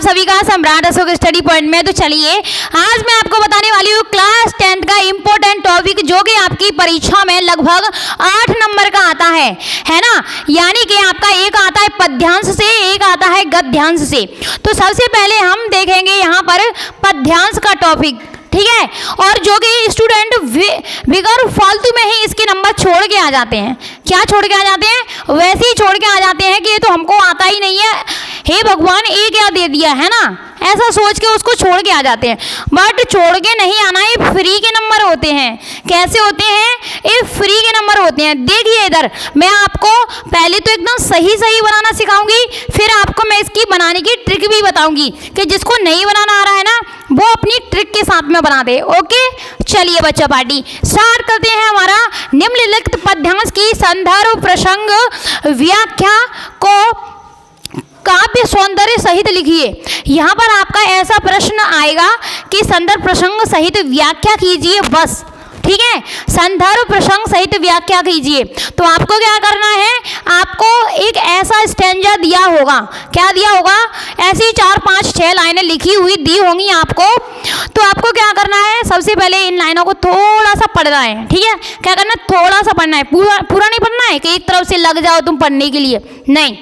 सभी का सम्राट अशोक स्टडी पॉइंट में। तो चलिए आज मैं आपको बताने वाली हूँ क्लास 10th का इम्पोर्टेंट टॉपिक जो कि आपकी परीक्षा में लगभग 8 नंबर का आता है ना। यानी कि आपका एक आता है पद्यांश से, एक आता है गद्यांश से। तो सबसे पहले हम देखेंगे यहाँ पर पद्यांश का टॉपिक, ठीक है। और जो कि स्टूडेंट बिगर फालतू में ही इसके नंबर छोड़ के आ जाते हैं। क्या छोड़ के आ जाते हैं? वैसे ही छोड़ के आ जाते हैं कि ये तो हमको आता ही नहीं है, हे भगवान ये क्या दे दिया है ना, ऐसा सोच के उसको छोड़ के आ जाते हैं। बट छोड़ के नहीं आना, ये फ्री के नंबर होते हैं। कैसे होते हैं? ये फ्री के नंबर होते हैं। देखिए इधर मैं आपको पहले तो एकदम सही बनाना सिखाऊंगी, फिर आपको मैं इसकी बनाने की ट्रिक भी बताऊंगी कि जिसको नहीं बनाना आ रहा है ना वो अपनी ट्रिक के साथ में बना दे। ओके चलिए बच्चा पार्टी स्टार्ट करते हैं हमारा निम्नलिखित पद्यांश की संदर्भ प्रसंग व्याख्या को काव्य सौंदर्य सहित लिखिए। यहाँ पर आपका ऐसा प्रश्न आएगा कि संदर्भ प्रसंग सहित व्याख्या कीजिए, बस ठीक है। संदर्भ प्रसंग सहित व्याख्या कीजिए। तो आपको क्या करना है, आपको एक ऐसा स्टैंजा दिया होगा, क्या दिया होगा, ऐसी 4, 5, 6 लाइनें लिखी हुई दी होंगी आपको। तो आपको क्या करना है, सबसे पहले इन लाइनों को थोड़ा सा पढ़ना है, ठीक है। क्या करना है, थोड़ा सा पढ़ना है, पूरा नहीं पढ़ना है कि एक तरफ से लग जाओ तुम पढ़ने के लिए, नहीं।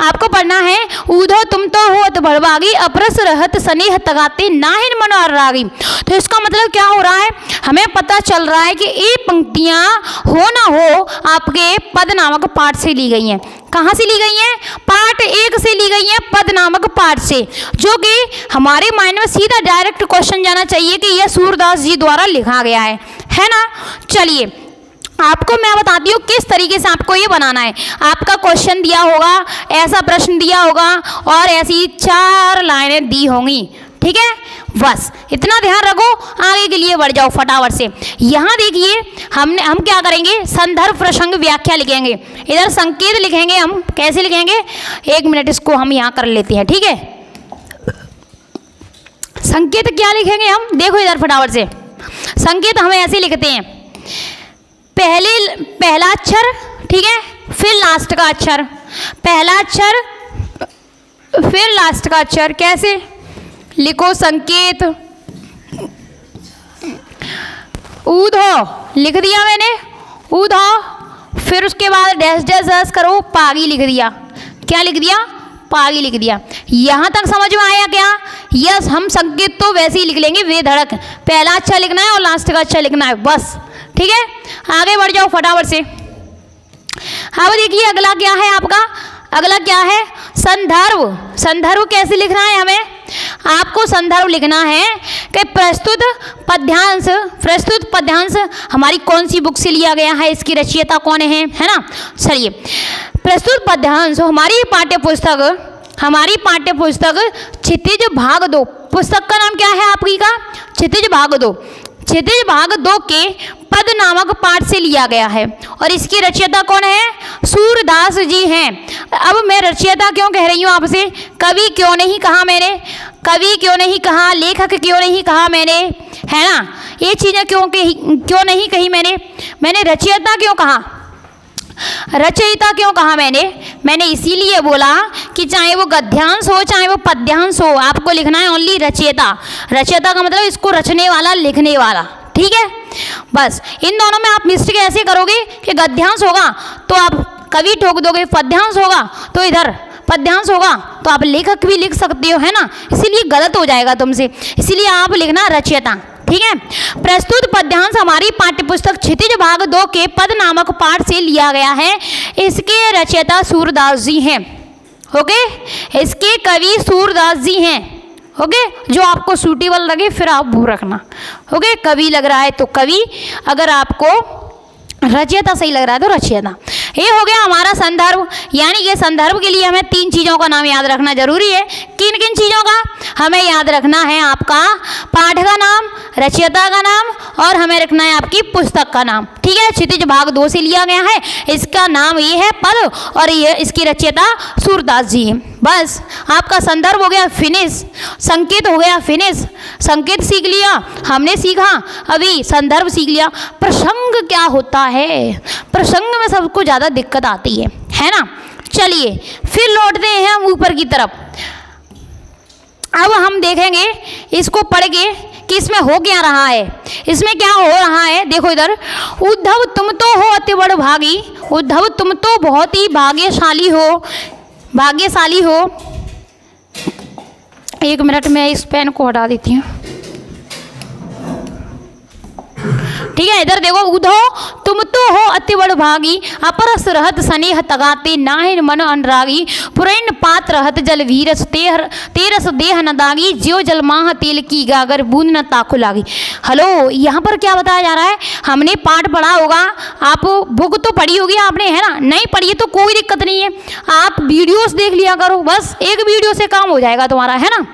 आपको पढ़ना है ऊधो तुम तो होत भड़वागी अपरस रहत स्नेह तगाते नाहिन मन अनुरागी। तो इसका मतलब क्या हो रहा है, हमें पता चल रहा है कि ये पंक्तियां हो ना हो आपके पद नामक पाठ से ली गई हैं। कहाँ से ली गई हैं? पाठ 1 से ली गई हैं, पद नामक पाठ से, जो कि हमारे माइंड में सीधा डायरेक्ट क्वेश्चन जाना चाहिए कि यह सूरदास जी द्वारा लिखा गया है ना। चलिए आपको मैं बताती हूँ किस तरीके से आपको ये बनाना है। आपका क्वेश्चन दिया होगा, ऐसा प्रश्न दिया होगा और ऐसी 4 लाइनें दी होंगी, ठीक है। बस इतना ध्यान रखो, आगे के लिए बढ़ जाओ फटाफट से। यहाँ देखिए हम क्या करेंगे, संदर्भ प्रसंग व्याख्या लिखेंगे। इधर संकेत लिखेंगे हम, कैसे लिखेंगे, 1 मिनट इसको हम यहाँ कर लेते हैं, ठीक है। संकेत क्या लिखेंगे हम, देखो इधर फटाफट से। संकेत हम ऐसे लिखते हैं, पहला अक्षर, ठीक है, फिर लास्ट का अक्षर, पहला अक्षर फिर लास्ट का अक्षर। कैसे लिखो संकेत, ऊधो लिख दिया मैंने, ऊधो, फिर उसके बाद डैश डैश डैश करो, पागी लिख दिया। क्या लिख दिया? पागी लिख दिया। यहाँ तक समझ में आया क्या? यस, हम संकेत तो वैसे ही लिख लेंगे बेधड़क, पहला अक्षर लिखना है और लास्ट का अक्षर लिखना है, बस ठीक है। आगे बढ़ जाओ फटाफट से। अब देखिए अगला क्या है आपका, अगला क्या है, संदर्भ। संदर्भ कैसे लिखना है हमें, आपको संदर्भ लिखना है कि प्रस्तुत पद्यांश हमारी कौन सी बुक से लिया गया है, इसकी रचयिता कौन है ना। चलिए प्रस्तुत पद्यांश हमारी पाठ्य पुस्तक क्षितिज भाग 2, पुस्तक का नाम क्या है आपकी का, क्षितिज भाग 2, क्षितिज भाग 2 के पद नामक पाठ से लिया गया है। और इसकी रचयिता कौन है? सूरदास जी हैं। अब मैं रचयिता क्यों कह रही हूँ आपसे, कवि क्यों नहीं कहा मैंने, कवि क्यों नहीं कहा, लेखक क्यों नहीं कहा मैंने, है ना। ये चीज़ें क्यों नहीं कही मैंने रचयिता क्यों कहा, रचयिता क्यों कहा मैंने इसीलिए बोला कि चाहे वो गद्यांश हो चाहे वो पद्यांश हो, आपको लिखना है ओनली रचयिता। रचयिता का मतलब इसको रचने वाला, लिखने वाला, ठीक है। बस इन दोनों में आप मिस्टेक ऐसे करोगे कि गद्यांश होगा तो आप कवि ठोक दोगे, पद्यांश होगा तो इधर पद्यांश होगा तो आप लेखक भी लिख सकते हो, है ना। इसीलिए गलत हो जाएगा तुमसे, इसीलिए आप लिखना रचयिता, ठीक है। प्रस्तुत पद्यांश हमारी पाठ्यपुस्तक क्षितिज भाग 2 के पद नामक पाठ से लिया गया है। इसके रचयिता सूरदास जी हैं, ओके। इसके कवि सूरदास जी हैं, ओके। जो आपको सूटेबल लगे फिर आप वो रखना, ओके। कवि लग रहा है तो कवि, अगर आपको रचयिता सही लग रहा है तो रचयिता। ये हो गया हमारा संदर्भ। यानी कि संदर्भ के लिए हमें 3 चीज़ों का नाम याद रखना जरूरी है। किन किन चीज़ों का? हमें याद रखना है आपका पाठ का नाम, रचयिता का नाम और हमें रखना है आपकी पुस्तक का नाम, ठीक है। क्षितिज भाग 2 से लिया गया है, इसका नाम ये है पद और ये इसकी रचयिता सूरदास जी है। बस आपका संदर्भ हो गया फिनिश, संकेत हो गया फिनिश। संकेत सीख लिया हमने, सीखा अभी संदर्भ सीख लिया। प्रसंग क्या होता है, प्रसंग में सबको ज़्यादा दिक्कत आती है ना। चलिए फिर लौटते हैं हम ऊपर की तरफ। अब हम देखेंगे इसको पढ़ के कि इसमें हो क्या रहा है। इसमें क्या हो रहा है, देखो इधर, उद्धव तुम तो हो अति बड़ भागी, उद्धव तुम तो बहुत ही भाग्यशाली हो, भाग्यशाली हो। एक मिनट में इस पेन को हटा देती हूँ, ठीक है। इधर देखो, उद्धव तुम तो हो अति बड़ भागी, अपरस रहत स्नेह तगाते, नाहिन मन अनुरागी, पुरैन पात रहत जल वीरस, तेरस देह न दागी, ज्यो जल माह तेल की गागर, बूंद न ताखु लागी। हेलो, यहाँ पर क्या बताया जा रहा है? हमने पाठ पढ़ा होगा, आप बुक तो पढ़ी होगी आपने, है ना? नहीं पढ़ी है तो कोई दिक्कत नहीं है, आप वीडियोस देख लिया करो, बस एक वीडियो से काम हो जाएगा तुम्हारा, है ना।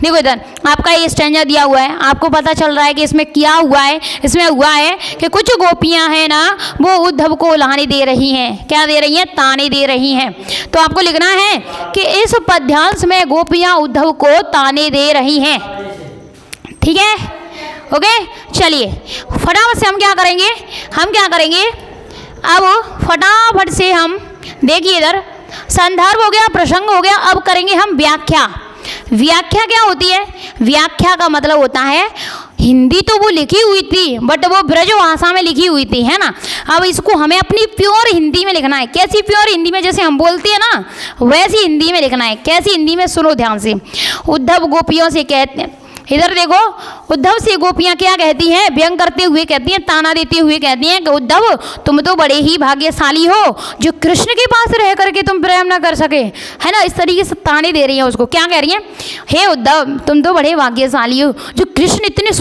देखो इधर आपका ये स्टैंजा दिया हुआ है, आपको पता चल रहा है कि इसमें क्या हुआ है। इसमें हुआ है कि कुछ गोपियां हैं ना, वो उद्धव को लाने दे रही हैं। क्या दे रही हैं? ताने दे रही हैं। तो आपको लिखना है कि इस पद्यांश में गोपियां उद्धव को ताने दे रही हैं, ठीक है। ओके, चलिए फटाफट से हम क्या करेंगे, अब फटाफट से हम देखिए, इधर संदर्भ हो गया, प्रसंग हो गया, अब करेंगे हम व्याख्या। व्याख्या क्या होती है? व्याख्या का मतलब होता है, हिंदी तो वो लिखी हुई थी बट वो ब्रज भाषा में लिखी हुई थी, है ना। अब इसको हमें अपनी प्योर हिंदी में लिखना है। कैसी प्योर हिंदी में? जैसे हम बोलते हैं ना, वैसी हिंदी में लिखना है। कैसी हिंदी में? सुनो ध्यान से। उद्धव गोपियों से कहते हैं, इधर देखो, उद्धव से गोपियां क्या कहती हैं? व्यंग करते हुए कहती हैं, ताना देते हुए कहती हैं कि उद्धव तुम तो बड़े ही भाग्यशाली हो जो कृष्ण के पास रह करके तुम प्रेम ना कर सके, है ना। इस तरीके से ताने दे रही हैं उसको। क्या कह रही हैं? हे उद्धव तुम तो बड़े भाग्यशाली हो जो कृष्ण इतने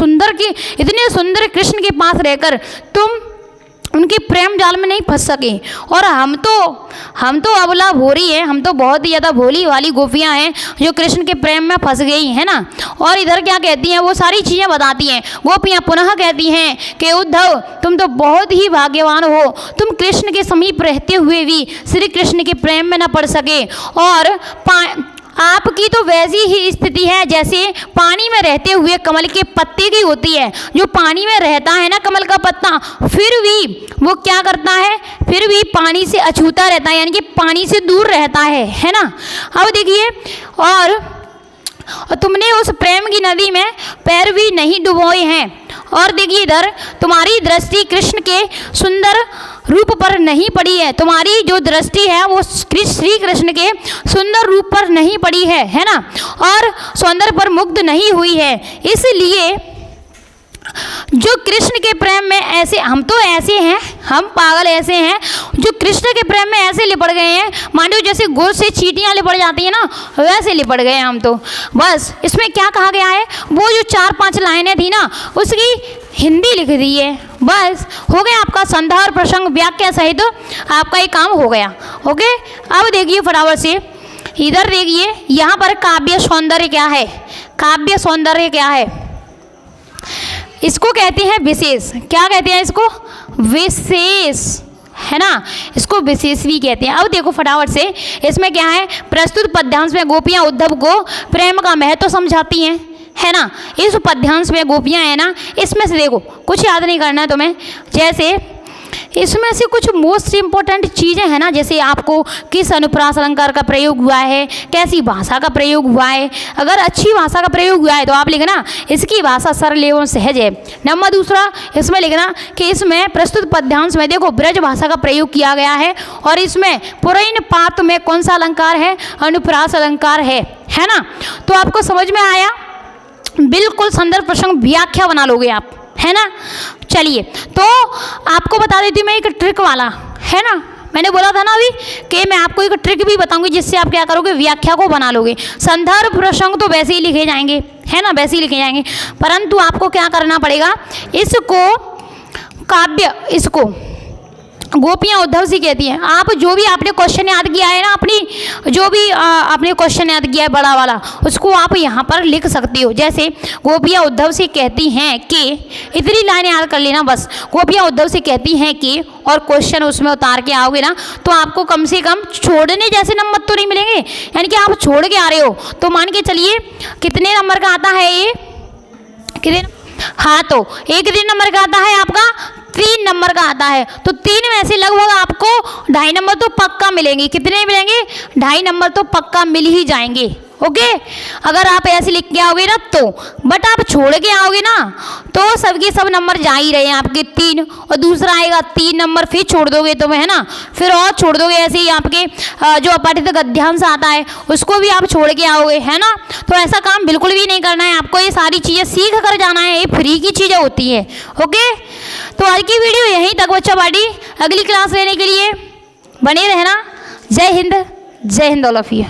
सुंदर कृष्ण के पास रहकर तुम उनके प्रेम जाल में नहीं फंस सके। और हम तो अबला भोरी हैं, हम तो बहुत ही ज़्यादा भोली वाली गोपियां हैं जो कृष्ण के प्रेम में फंस गई, है ना। और इधर क्या कहती हैं, वो सारी चीज़ें बताती हैं। गोपियां पुनः कहती हैं कि उद्धव तुम तो बहुत ही भाग्यवान हो, तुम कृष्ण के समीप रहते हुए भी श्री कृष्ण के प्रेम में न पड़ सके। और आपकी तो वैसी ही स्थिति है जैसे पानी में रहते हुए कमल के पत्ते की होती है। जो पानी में रहता है ना कमल का पत्ता, फिर भी वो क्या करता है? फिर भी पानी से अछूता रहता है, यानी कि पानी से दूर रहता है ना। अब देखिए, और तुमने उस प्रेम की नदी में पैर भी नहीं डुबोए हैं। और देखिए इधर, तुम्हारी दृष्टि कृष्ण के सुंदर रूप पर नहीं पड़ी है। तुम्हारी जो दृष्टि है वो श्री कृष्ण के सुंदर रूप पर नहीं पड़ी है ना, और सौंदर्य पर मुग्ध नहीं हुई है। इसलिए जो कृष्ण के प्रेम में ऐसे, हम तो ऐसे हैं, हम पागल ऐसे हैं जो कृष्ण के प्रेम में ऐसे लिपट गए हैं, मानो जैसे गोद से चींटियां लिपट जाती है ना, वैसे लिपट गए हैं हम तो। बस इसमें क्या कहा गया है, वो जो 4-5 लाइनें थी ना, उसकी हिंदी लिख दी है। बस हो गया आपका संदर्भ प्रसंग व्याख्या सहित आपका ये काम हो गया। ओके, अब देखिए फटाफट से, इधर देखिए, यहाँ पर काव्य सौंदर्य क्या है? काव्य सौंदर्य क्या है? इसको कहते हैं विशेष। क्या कहते हैं इसको? विशेष, है ना। इसको विशेष भी कहते हैं। अब देखो फटाफट से, इसमें क्या है? प्रस्तुत पद्यांश में गोपियां उद्धव को प्रेम का महत्व समझाती हैं, है ना। इस पद्यांश में गोपियां है ना, इसमें से देखो कुछ याद नहीं करना है तुम्हें। जैसे इसमें से कुछ मोस्ट इम्पोर्टेंट चीज़ें हैं ना, जैसे आपको किस अनुप्रास अलंकार का प्रयोग हुआ है, कैसी भाषा का प्रयोग हुआ है। अगर अच्छी भाषा का प्रयोग हुआ है तो आप लिखना इसकी भाषा सरल एवं सहज है। नंबर दूसरा, इसमें लिखना कि इसमें प्रस्तुत पद्यांश में देखो ब्रज भाषा का प्रयोग किया गया है, और इसमें पुरैन पात में कौन सा अलंकार है? अनुप्रास अलंकार है ना। तो आपको समझ में आया? बिल्कुल संदर्भ प्रसंग व्याख्या बना लोगे आप, है ना। चलिए, तो आपको बता देती हूँ मैं एक ट्रिक वाला, है ना। मैंने बोला था ना अभी कि मैं आपको एक ट्रिक भी बताऊंगी जिससे आप क्या करोगे? व्याख्या को बना लोगे। संदर्भ प्रसंग तो वैसे ही लिखे जाएंगे, है ना, वैसे ही लिखे जाएंगे, परंतु आपको क्या करना पड़ेगा? इसको काव्य, इसको गोपियां उद्धव से कहती हैं, आप जो भी आपने क्वेश्चन याद किया है ना, अपनी जो भी आपने क्वेश्चन याद किया है बड़ा वाला, उसको आप यहाँ पर लिख सकती हो। जैसे गोपियां उद्धव से कहती हैं कि, इतनी लाइनें याद कर लेना बस। गोपियां उद्धव से कहती हैं कि, और क्वेश्चन उसमें उतार के आओगे ना, तो आपको कम से कम छोड़ने जैसे नंबर तो नहीं मिलेंगे, यानी कि आप छोड़ के आ रहे हो तो मान के चलिए कितने नंबर का आता है ये? कितने? हाँ, तो एक कितने नंबर का आता है आपका? 3 नंबर का आता है। तो 3 में से लगभग आपको 2.5 नंबर तो पक्का मिलेंगे। कितने मिलेंगे? 2.5 नंबर तो पक्का मिल ही जाएंगे। ओके, अगर आप ऐसे लिख के आओगे ना तो, बट आप छोड़ के आओगे ना तो सबके सब नंबर जा ही रहे हैं आपके 3, और दूसरा आएगा 3 नंबर फिर छोड़ दोगे तुम, है ना, फिर और छोड़ दोगे। ऐसे ही आपके जो अपठित गद्यांश आता है उसको भी आप छोड़ के आओगे, है ना। तो ऐसा काम बिल्कुल भी नहीं करना है आपको, ये सारी चीज़ें सीख कर जाना है, ये फ्री की चीज़ें होती है। ओके, तो आज की वीडियो यहीं तक बच्चा पार्टी, अगली क्लास लेने के लिए बने रहना। जय हिंद ऑल ऑफ यू।